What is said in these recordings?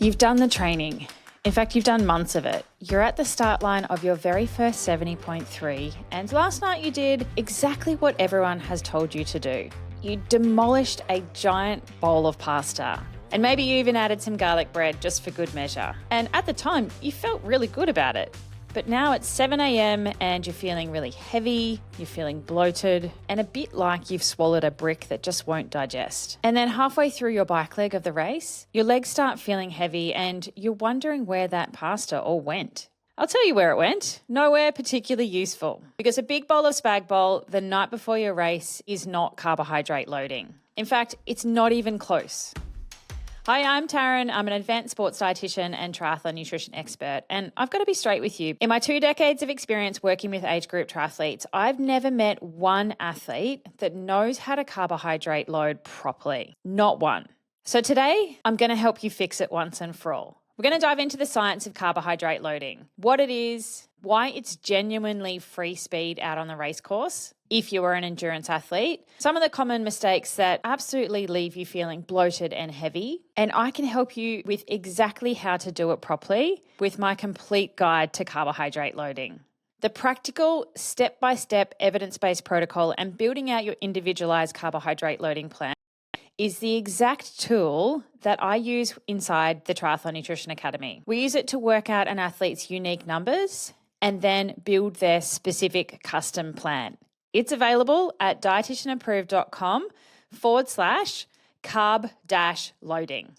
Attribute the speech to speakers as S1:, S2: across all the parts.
S1: You've done the training. In fact, you've done months of it. You're at the start line of your very first 70.3, and last night you did exactly what everyone has told you to do. You demolished a giant bowl of pasta. And maybe you even added some garlic bread just for good measure. And at the time, you felt really good about it. But now it's 7 a.m. and you're feeling really heavy, you're feeling bloated, and a bit like you've swallowed a brick that just won't digest. And then halfway through your bike leg of the race, your legs start feeling heavy and you're wondering where that pasta all went. I'll tell you where it went. Nowhere particularly useful. Because a big bowl of spag bol the night before your race is not carbohydrate loading. In fact, it's not even close. Hi, I'm Taryn. I'm an advanced sports dietitian and triathlon nutrition expert, and I've got to be straight with you. In my 2 decades of experience working with age group triathletes, I've never met one athlete that knows how to carbohydrate load properly. Not one. So today, I'm going to help you fix it once and for all. We're going to dive into the science of carbohydrate loading, what it is, why it's genuinely free speed out on the race course, if you are an endurance athlete, some of the common mistakes that absolutely leave you feeling bloated and heavy, and I can help you with exactly how to do it properly with my complete guide to carbohydrate loading. The practical, step-by-step evidence-based protocol and building out your individualized carbohydrate loading plan is the exact tool that I use inside the Triathlon Nutrition Academy. We use it to work out an athlete's unique numbers and then build their specific custom plan. It's available at dietitianapproved.com/carb-loading.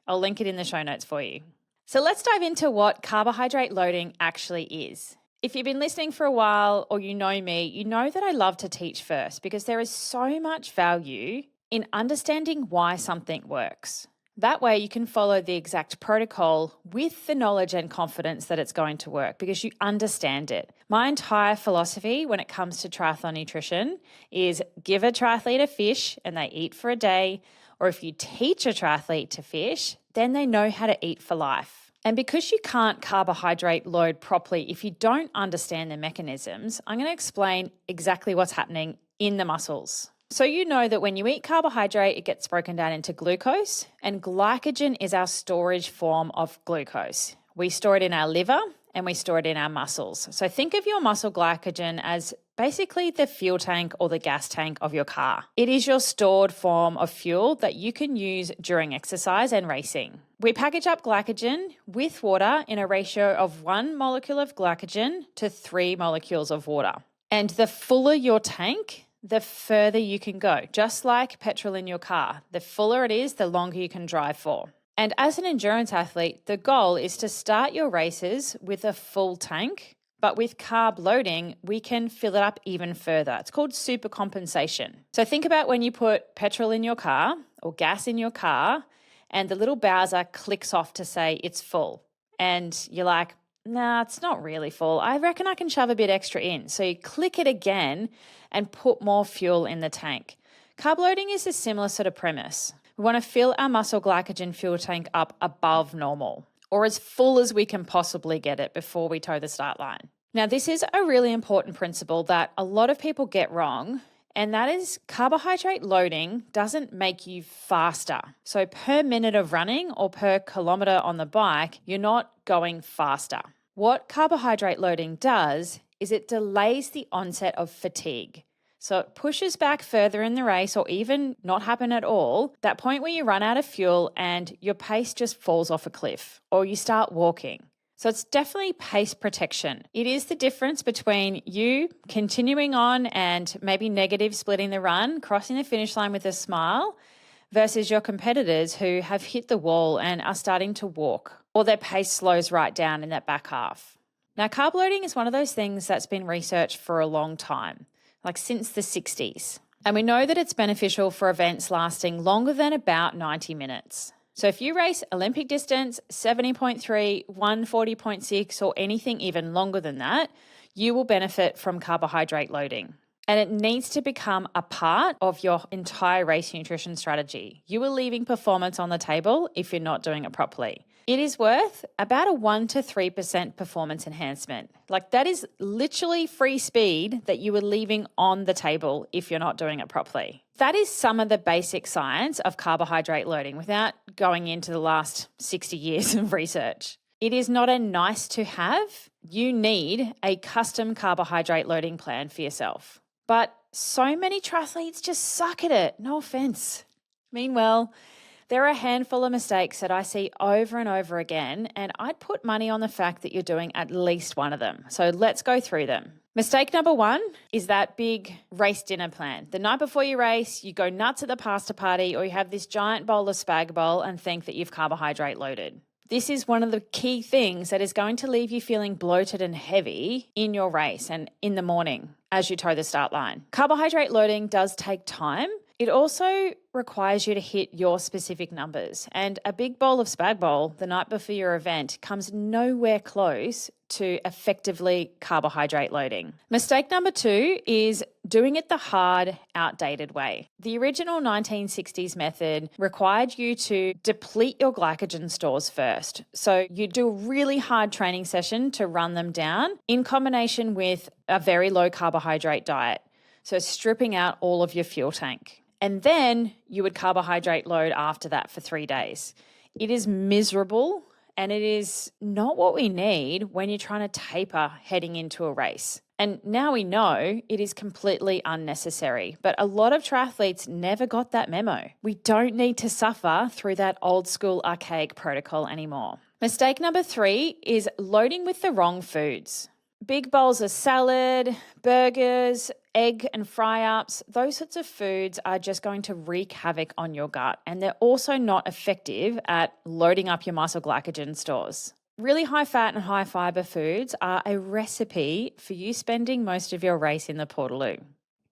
S1: I'll link it in the show notes for you. So let's dive into what carbohydrate loading actually is. If you've been listening for a while or you know me, you know that I love to teach first because there is so much value in understanding why something works. That way you can follow the exact protocol with the knowledge and confidence that it's going to work because you understand it. My entire philosophy when it comes to triathlon nutrition is give a triathlete a fish and they eat for a day, or if you teach a triathlete to fish, then they know how to eat for life. And because you can't carbohydrate load properly if you don't understand the mechanisms, I'm going to explain exactly what's happening in the muscles. So you know that when you eat carbohydrate, it gets broken down into glucose, and glycogen is our storage form of glucose. We store it in our liver and we store it in our muscles. So think of your muscle glycogen as basically the fuel tank or the gas tank of your car. It is your stored form of fuel that you can use during exercise and racing. We package up glycogen with water in a ratio of 1 molecule of glycogen to 3 molecules of water. And the fuller your tank, the further you can go. Just like petrol in your car, the fuller it is, the longer you can drive for. And as an endurance athlete, the goal is to start your races with a full tank, but with carb loading, we can fill it up even further. It's called supercompensation. So think about when you put petrol in your car or gas in your car and the little Bowser clicks off to say it's full. And you're like, nah, it's not really full. I reckon I can shove a bit extra in. So you click it again and put more fuel in the tank. Carb loading is a similar sort of premise. We want to fill our muscle glycogen fuel tank up above normal, or as full as we can possibly get it before we toe the start line. Now, this is a really important principle that a lot of people get wrong, and that is carbohydrate loading doesn't make you faster. So per minute of running or per kilometer on the bike, you're not going faster. What carbohydrate loading does is it delays the onset of fatigue. So it pushes back further in the race or even not happen at all, that point where you run out of fuel and your pace just falls off a cliff or you start walking. So it's definitely pace protection. It is the difference between you continuing on and maybe negative splitting the run, crossing the finish line with a smile, versus your competitors who have hit the wall and are starting to walk, or their pace slows right down in that back half. Now, carb loading is one of those things that's been researched for a long time, like since the 60s. And we know that it's beneficial for events lasting longer than about 90 minutes. So if you race Olympic distance, 70.3, 140.6, or anything even longer than that, you will benefit from carbohydrate loading. And it needs to become a part of your entire race nutrition strategy. You are leaving performance on the table if you're not doing it properly. It is worth about a 1 to 3% performance enhancement. Like, that is literally free speed that you are leaving on the table if you're not doing it properly. That is some of the basic science of carbohydrate loading without going into the last 60 years of research. It is not a nice to have. You need a custom carbohydrate loading plan for yourself. But so many triathletes just suck at it. No offense. Meanwhile, there are a handful of mistakes that I see over and over again, and I'd put money on the fact that you're doing at least one of them. So let's go through them. Mistake number 1 is that big race dinner plan. The night before you race, you go nuts at the pasta party, or you have this giant bowl of spag bowl and think that you've carbohydrate loaded. This is one of the key things that is going to leave you feeling bloated and heavy in your race and in the morning as you toe the start line. Carbohydrate loading does take time. It also requires you to hit your specific numbers, and a big bowl of spag bowl the night before your event comes nowhere close to effectively carbohydrate loading. Mistake number 2 is doing it the hard, outdated way. The original 1960s method required you to deplete your glycogen stores first. So you do a really hard training session to run them down in combination with a very low carbohydrate diet. So stripping out all of your fuel tank. And then you would carbohydrate load after that for 3 days. It is miserable, and it is not what we need when you're trying to taper heading into a race. And now we know it is completely unnecessary, but a lot of triathletes never got that memo. We don't need to suffer through that old school archaic protocol anymore. Mistake number 3 is loading with the wrong foods. Big bowls of salad, burgers, egg and fry-ups, those sorts of foods are just going to wreak havoc on your gut, and they're also not effective at loading up your muscle glycogen stores. Really high fat and high fiber foods are a recipe for you spending most of your race in the Portaloo.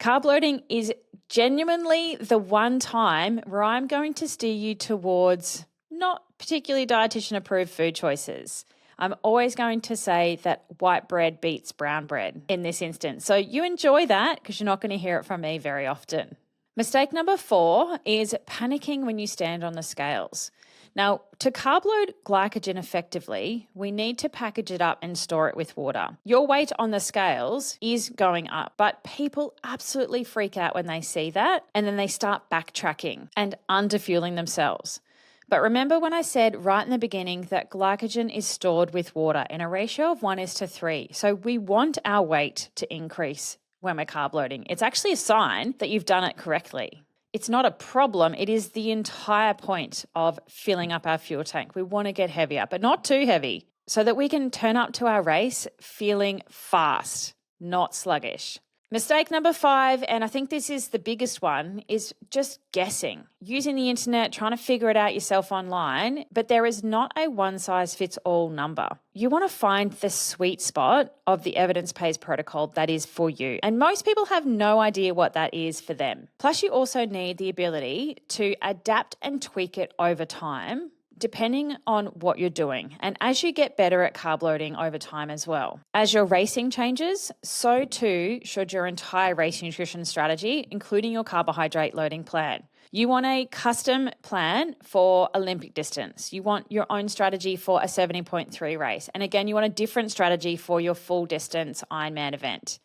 S1: Carb loading is genuinely the one time where I'm going to steer you towards not particularly dietitian approved food choices. I'm always going to say that white bread beats brown bread in this instance. So you enjoy that because you're not going to hear it from me very often. Mistake number 4 is panicking when you stand on the scales. Now, to carb load glycogen effectively, we need to package it up and store it with water. Your weight on the scales is going up, but people absolutely freak out when they see that, and then they start backtracking and underfueling themselves. But remember when I said right in the beginning that glycogen is stored with water in a ratio of 1:3. So we want our weight to increase when we're carb loading. It's actually a sign that you've done it correctly. It's not a problem. It is the entire point of filling up our fuel tank. We want to get heavier, but not too heavy, so that we can turn up to our race feeling fast, not sluggish. Mistake number 5, and I think this is the biggest one, is just guessing. Using the internet, trying to figure it out yourself online, but there is not a one-size-fits-all number. You want to find the sweet spot of the evidence-based protocol that is for you. And most people have no idea what that is for them. Plus, you also need the ability to adapt and tweak it over time, depending on what you're doing, and as you get better at carb loading over time as well. As your racing changes, so too should your entire race nutrition strategy, including your carbohydrate loading plan. You want a custom plan for Olympic distance. You want your own strategy for a 70.3 race. And again, you want a different strategy for your full distance Ironman event.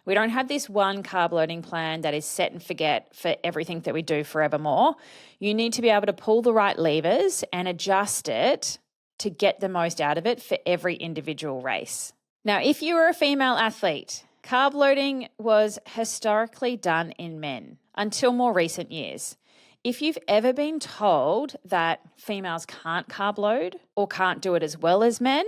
S1: We don't have this one carb loading plan that is set and forget for everything that we do forevermore. You need to be able to pull the right levers and adjust it to get the most out of it for every individual race. Now, if you were a female athlete, carb loading was historically done in men until more recent years. If you've ever been told that females can't carb load or can't do it as well as men,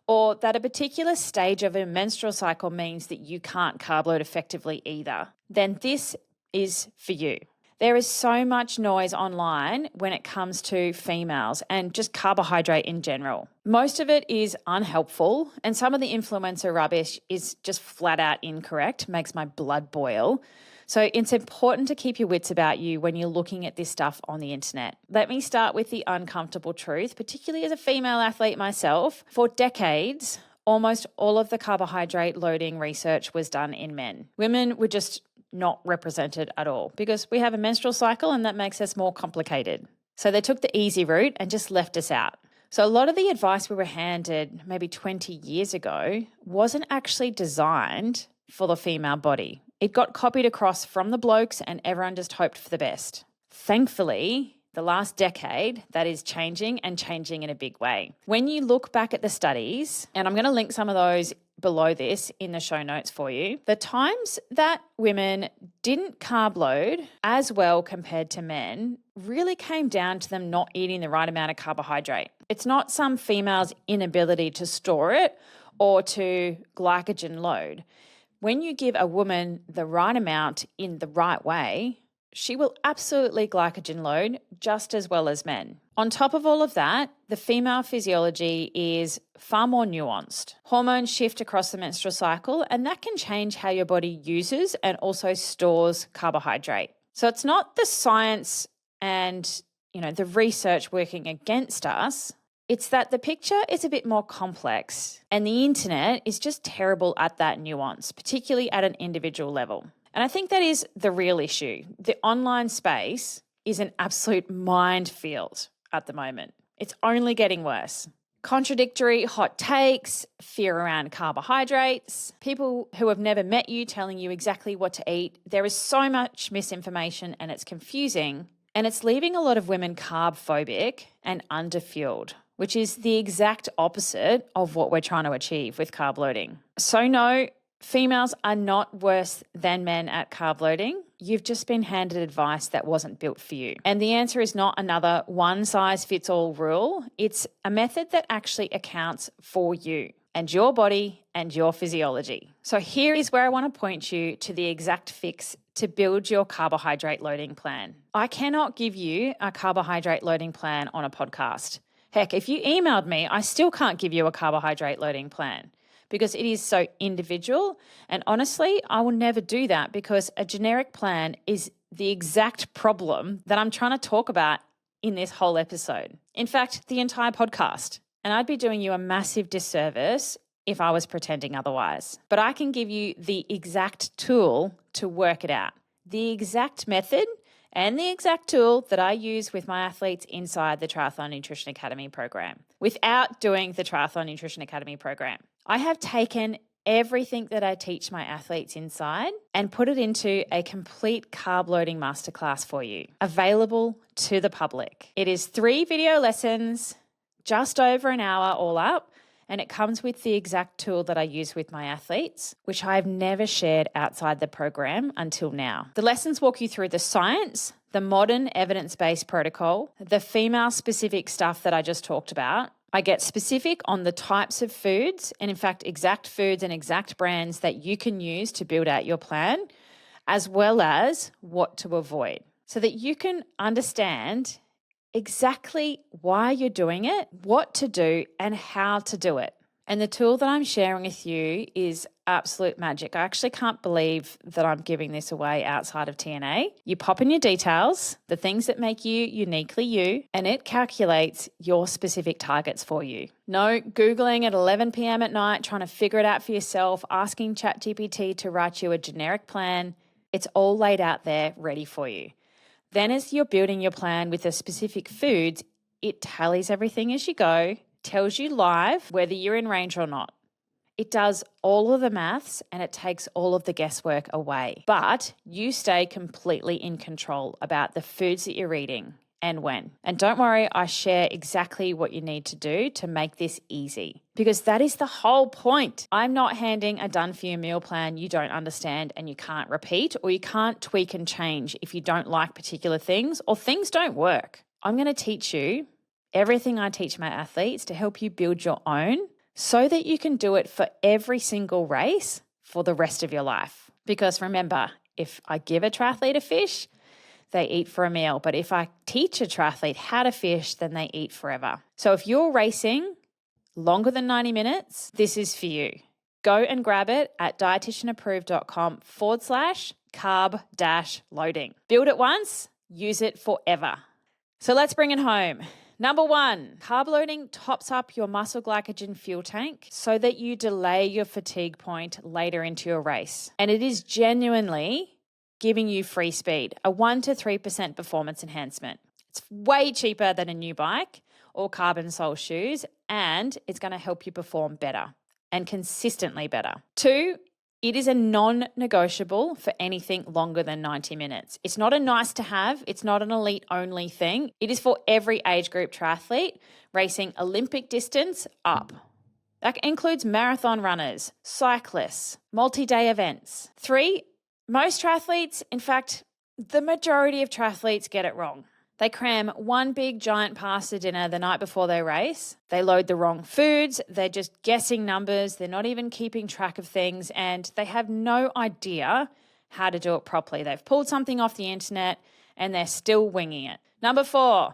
S1: or that a particular stage of a menstrual cycle means that you can't carb load effectively either, then this is for you. There is so much noise online when it comes to females and just carbohydrate in general. Most of it is unhelpful, and some of the influencer rubbish is just flat out incorrect, makes my blood boil. So it's important to keep your wits about you when you're looking at this stuff on the internet. Let me start with the uncomfortable truth, particularly as a female athlete myself. For decades, almost all of the carbohydrate loading research was done in men. Women were just not represented at all because we have a menstrual cycle and that makes us more complicated. So they took the easy route and just left us out. So a lot of the advice we were handed maybe 20 years ago wasn't actually designed for the female body. It got copied across from the blokes and everyone just hoped for the best. Thankfully, the last decade, that is changing and changing in a big way. When you look back at the studies, and I'm going to link some of those below this in the show notes for you, the times that women didn't carb load as well compared to men really came down to them not eating the right amount of carbohydrate. It's not some female's inability to store it or to glycogen load. When you give a woman the right amount in the right way, she will absolutely glycogen load just as well as men. On top of all of that, the female physiology is far more nuanced. Hormones shift across the menstrual cycle, and that can change how your body uses and also stores carbohydrate. So it's not the science and, the research working against us. It's that the picture is a bit more complex, and the internet is just terrible at that nuance, particularly at an individual level. And I think that is the real issue. The online space is an absolute minefield at the moment. It's only getting worse. Contradictory hot takes, fear around carbohydrates, people who have never met you telling you exactly what to eat. There is so much misinformation and it's confusing, and it's leaving a lot of women carb phobic and underfueled, which is the exact opposite of what we're trying to achieve with carb loading. So no, females are not worse than men at carb loading. You've just been handed advice that wasn't built for you. And the answer is not another one-size-fits-all rule. It's a method that actually accounts for you and your body and your physiology. So here is where I want to point you to the exact fix to build your carbohydrate loading plan. I cannot give you a carbohydrate loading plan on a podcast. Heck, if you emailed me, I still can't give you a carbohydrate loading plan, because it is so individual. And honestly, I will never do that because a generic plan is the exact problem that I'm trying to talk about in this whole episode. In fact, the entire podcast. And I'd be doing you a massive disservice if I was pretending otherwise. But I can give you the exact tool to work it out, the exact method and the exact tool that I use with my athletes inside the Triathlon Nutrition Academy program without doing the Triathlon Nutrition Academy program. I have taken everything that I teach my athletes inside and put it into a complete carb loading masterclass for you, available to the public. It is 3 video lessons, just over an hour all up, and it comes with the exact tool that I use with my athletes, which I've never shared outside the program until now. The lessons walk you through the science, the modern evidence-based protocol, the female-specific stuff that I just talked about. I get specific on the types of foods and, in fact, exact foods and exact brands that you can use to build out your plan, as well as what to avoid, so that you can understand exactly why you're doing it, what to do, and how to do it. And the tool that I'm sharing with you is absolute magic. I actually can't believe that I'm giving this away outside of TNA. You pop in your details, the things that make you uniquely you, and it calculates your specific targets for you. No Googling at 11 p.m. at night, trying to figure it out for yourself, asking ChatGPT to write you a generic plan. It's all laid out there ready for you. Then as you're building your plan with the specific foods, it tallies everything as you go, tells you live whether you're in range or not. It does all of the maths and it takes all of the guesswork away. But you stay completely in control about the foods that you're eating and when. And don't worry, I share exactly what you need to do to make this easy, because that is the whole point. I'm not handing a done-for-you meal plan you don't understand and you can't repeat, or you can't tweak and change if you don't like particular things or things don't work. I'm going to teach you everything I teach my athletes to help you build your own so that you can do it for every single race for the rest of your life. Because remember, if I give a triathlete a fish, they eat for a meal. But if I teach a triathlete how to fish, then they eat forever. So if you're racing longer than 90 minutes, this is for you. Go and grab it at dietitianapproved.com/carb-loading. Build it once, use it forever. So let's bring it home. Number 1, carb loading tops up your muscle glycogen fuel tank so that you delay your fatigue point later into your race. And it is genuinely giving you free speed, a 1 to 3% performance enhancement. It's way cheaper than a new bike or carbon sole shoes, and it's going to help you perform better and consistently better. 2, it is a non-negotiable for anything longer than 90 minutes. It's not a nice to have. It's not an elite only thing. It is for every age group triathlete racing Olympic distance up. That includes marathon runners, cyclists, multi-day events. 3, most triathletes, in fact, the majority of triathletes get it wrong. They cram one big giant pasta dinner the night before they race. They load the wrong foods. They're just guessing numbers. They're not even keeping track of things, and they have no idea how to do it properly. They've pulled something off the internet and they're still winging it. Number 4,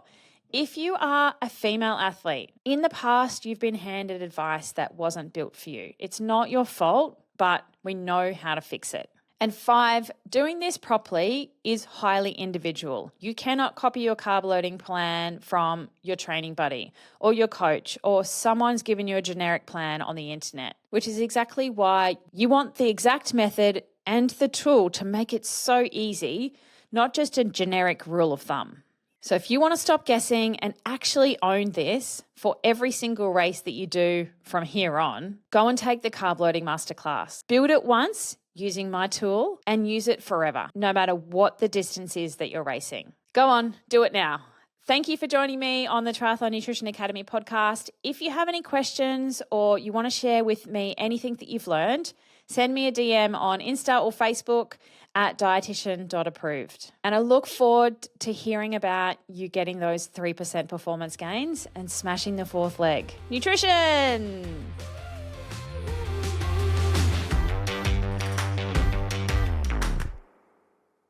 S1: if you are a female athlete, in the past you've been handed advice that wasn't built for you. It's not your fault, but we know how to fix it. And 5, doing this properly is highly individual. You cannot copy your carb loading plan from your training buddy or your coach, or someone's given you a generic plan on the internet, which is exactly why you want the exact method and the tool to make it so easy, not just a generic rule of thumb. So if you want to stop guessing and actually own this for every single race that you do from here on, go and take the Carb Loading Masterclass. Build it once using my tool and use it forever, no matter what the distance is that you're racing. Go on, do it now. Thank you for joining me on the Triathlon Nutrition Academy podcast. If you have any questions or you want to share with me anything that you've learned, send me a DM on Insta or Facebook at dietitian.approved. And I look forward to hearing about you getting those 3% performance gains and smashing the 4th leg. Nutrition!